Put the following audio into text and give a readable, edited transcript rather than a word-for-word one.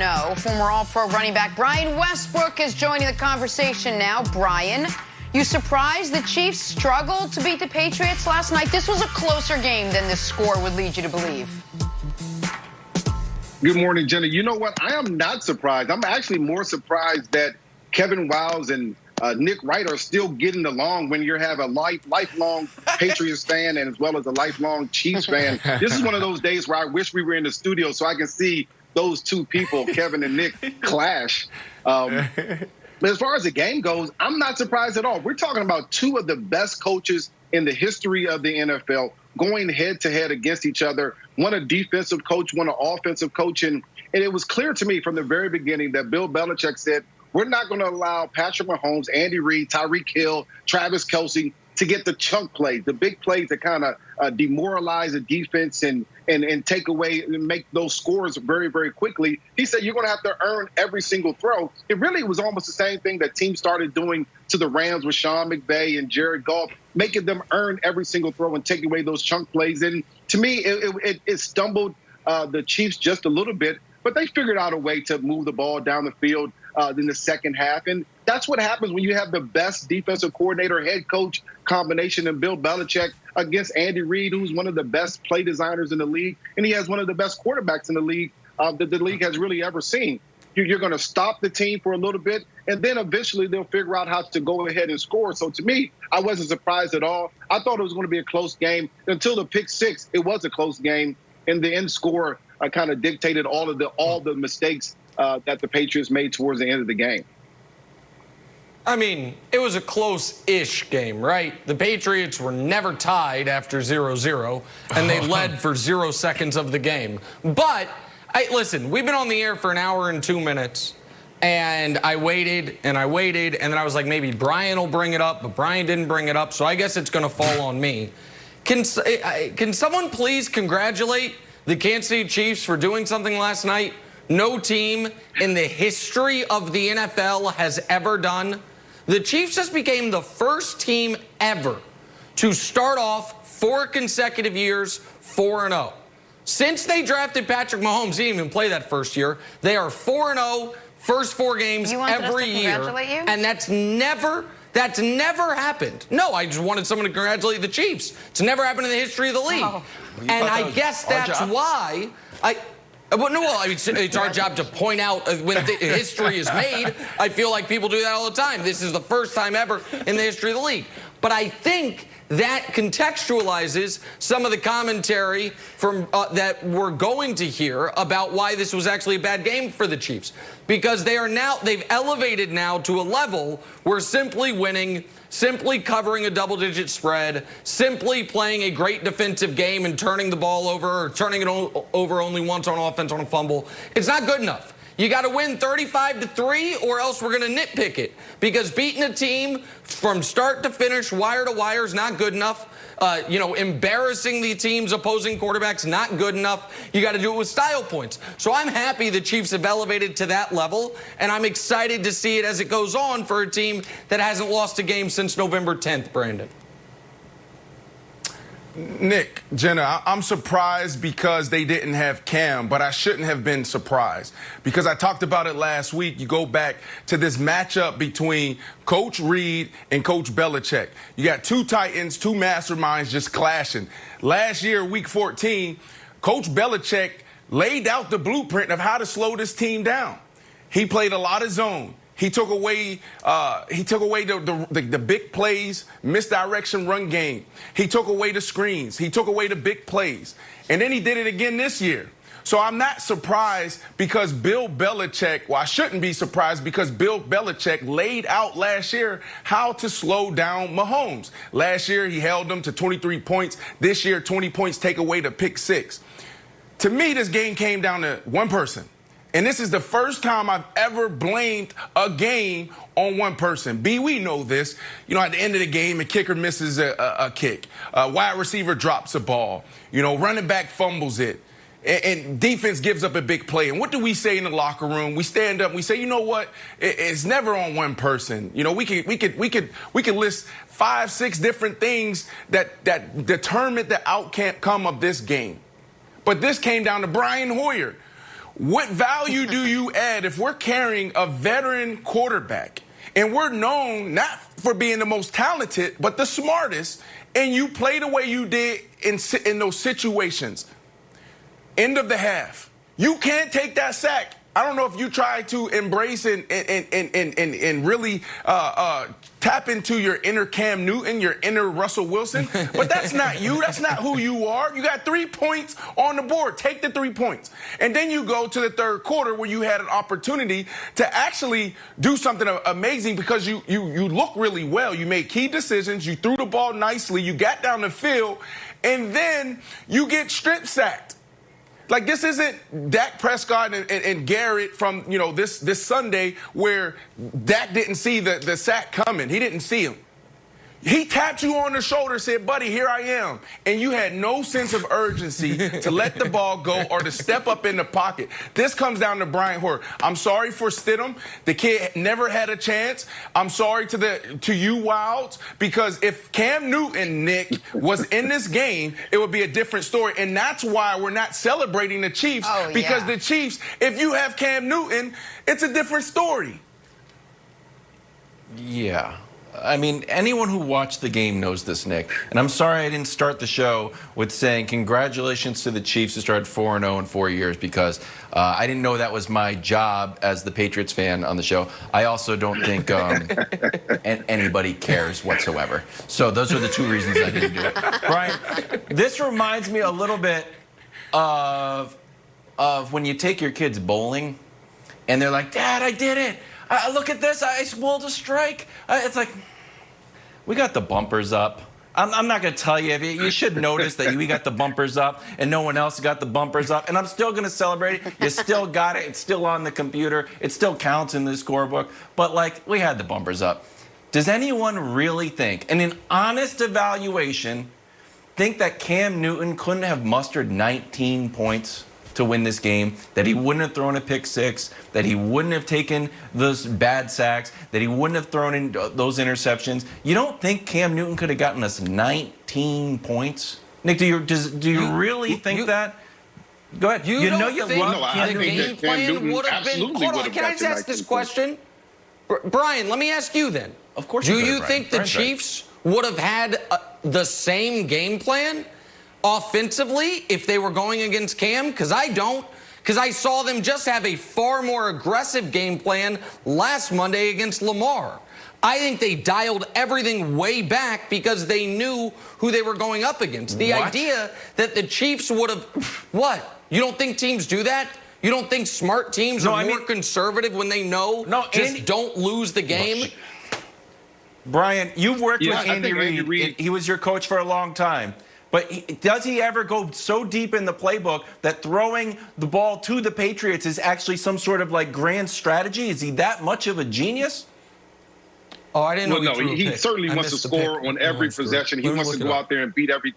4-0. Former All-Pro running back Brian Westbrook is joining the conversation now. Brian, you surprised the Chiefs struggled to beat the Patriots last night? This was a closer game than this score would lead you to believe. Good morning, Jenna. You know what? I am not surprised. I'm actually more surprised that Kevin Wiles and Nick Wright are still getting along when you have a lifelong Patriots fan and as well as a lifelong Chiefs fan. This is one of those days where I wish we were in the studio so I can see those two people, Kevin and Nick, clash. But as far as the game goes, I'm not surprised at all. We're talking about two of the best coaches in the history of the NFL going head-to-head against each other. One a defensive coach, one an offensive coach. And it was clear to me from the very beginning that Bill Belichick said, we're not going to allow Patrick Mahomes, Andy Reid, Tyreek Hill, Travis Kelce to get the chunk plays, the big plays that kind of demoralize the defense and take away and make those scores very, very quickly. He said you're going to have to earn every single throw. It really was almost the same thing that teams started doing to the Rams with Sean McVay and Jared Goff, making them earn every single throw and take away those chunk plays. And to me, it stumbled the Chiefs just a little bit, but they figured out a way to move the ball down the field in the second half. And that's what happens when you have the best defensive coordinator, head coach combination in Bill Belichick against Andy Reid, who's one of the best play designers in the league. And he has one of the best quarterbacks in the league that the league has really ever seen. You're going to stop the team for a little bit, and then eventually they'll figure out how to go ahead and score. So to me, I wasn't surprised at all. I thought it was going to be a close game. Until the pick six, it was a close game. And the end score kind of dictated all the mistakes that the Patriots made towards the end of the game. I mean, it was a close-ish game, right? The Patriots were never tied after 0-0, and they led for 0 seconds of the game. But, listen, we've been on the air for an hour and 2 minutes, and I waited, and then I was like, maybe Brian will bring it up, but Brian didn't bring it up, so I guess it's going to fall on me. Can someone please congratulate the Kansas City Chiefs for doing something last night no team in the history of the NFL has ever done? The Chiefs just became the first team ever to start off 4 consecutive years 4-0. Since they drafted Patrick Mahomes, he didn't even play that first year. They are 4-0, first 4 games every year. And that's never happened. No, I just wanted someone to congratulate the Chiefs. It's never happened in the history of the league. Oh. And I guess that's why it's our job to point out when history is made. I feel like people do that all the time. This is the first time ever in the history of the league. But I think that contextualizes some of the commentary from that we're going to hear about why this was actually a bad game for the Chiefs. Because they've elevated now to a level where simply winning, simply covering a double-digit spread, simply playing a great defensive game and turning the ball over or turning it over only once on offense on a fumble, it's not good enough. You got to win 35-3 or else we're going to nitpick it. Because beating a team from start to finish, wire to wire is not good enough. Embarrassing the team's opposing quarterbacks, not good enough. You got to do it with style points. So I'm happy the Chiefs have elevated to that level, and I'm excited to see it as it goes on for a team that hasn't lost a game since November 10th, Brandon. Nick, Jenna, I'm surprised because they didn't have Cam, but I shouldn't have been surprised because I talked about it last week. You go back to this matchup between Coach Reid and Coach Belichick. You got 2 titans, 2 masterminds just clashing. Last year, week 14, Coach Belichick laid out the blueprint of how to slow this team down. He played a lot of zone. He took away the big plays, misdirection run game. He took away the screens. He took away the big plays. And then he did it again this year. So I'm not surprised because Bill Belichick, I shouldn't be surprised because Bill Belichick laid out last year how to slow down Mahomes. Last year, he held them to 23 points. This year, 20 points take away the pick 6. To me, this game came down to one person. And this is the first time I've ever blamed a game on one person. B, we know this. At the end of the game, a kicker misses a kick. A wide receiver drops a ball. Running back fumbles it. And defense gives up a big play. And what do we say in the locker room? We stand up and we say, you know what? It's never on one person. We could list 5, 6 different things that determined the outcome of this game. But this came down to Brian Hoyer. What value do you add if we're carrying a veteran quarterback and we're known not for being the most talented, but the smartest, and you play the way you did in those situations? End of the half. You can't take that sack. I don't know if you try to embrace and really tap into your inner Cam Newton, your inner Russell Wilson, but that's not you. That's not who you are. You got 3 points on the board. Take the 3 points. And then you go to the third quarter where you had an opportunity to actually do something amazing because you look really well. You made key decisions. You threw the ball nicely. You got down the field. And then you get strip sacked. Like, this isn't Dak Prescott and Garrett from, this Sunday where Dak didn't see the sack coming. He didn't see him. He tapped you on the shoulder, said, buddy, here I am. And you had no sense of urgency to let the ball go or to step up in the pocket. This comes down to Brian Hoyer. I'm sorry for Stidham. The kid never had a chance. I'm sorry to you, Wilds, because if Cam Newton, Nick, was in this game, it would be a different story. And that's why we're not celebrating the Chiefs, because the Chiefs, if you have Cam Newton, it's a different story. Yeah. I mean, anyone who watched the game knows this, Nick. And I'm sorry I didn't start the show with saying congratulations to the Chiefs who started 4-0 in 4 years, because I didn't know that was my job as the Patriots fan on the show. I also don't think anybody cares whatsoever. So those are the 2 reasons I didn't do it. Brian, this reminds me a little bit of when you take your kids bowling and they're like, Dad, I did it. Look at this. I pulled a strike. It's like, we got the bumpers up. I'm not going to tell you. You should notice that we got the bumpers up and no one else got the bumpers up. And I'm still going to celebrate it. You still got it. It's still on the computer. It still counts in the scorebook. But, like, we had the bumpers up. Does anyone really think, in an honest evaluation, think that Cam Newton couldn't have mustered 19 points to win this game, that he wouldn't have thrown a pick six, that he wouldn't have taken those bad sacks, that he wouldn't have thrown in those interceptions? You don't think Cam Newton could have gotten us 19 points? Nick, do you really think that? Go ahead. You know you love Cam the Newton. game plan would have been. Hold on, can I just ask this question? Brian, let me ask you then. Of course. Do you think the Chiefs would have had the same game plan offensively if they were going against Cam? Because I don't. Because I saw them just have a far more aggressive game plan last Monday against Lamar. I think they dialed everything way back because they knew who they were going up against. The idea that the Chiefs would have... What? You don't think teams do that? You don't think smart teams are more conservative when they know don't lose the game? Brian, you've worked with Andy Reid. He was your coach for a long time. But does he ever go so deep in the playbook that throwing the ball to the Patriots is actually some sort of like grand strategy? Is he that much of a genius? Oh, I didn't know. Well, no, he certainly wants to score on every possession. He wants to go out there and beat every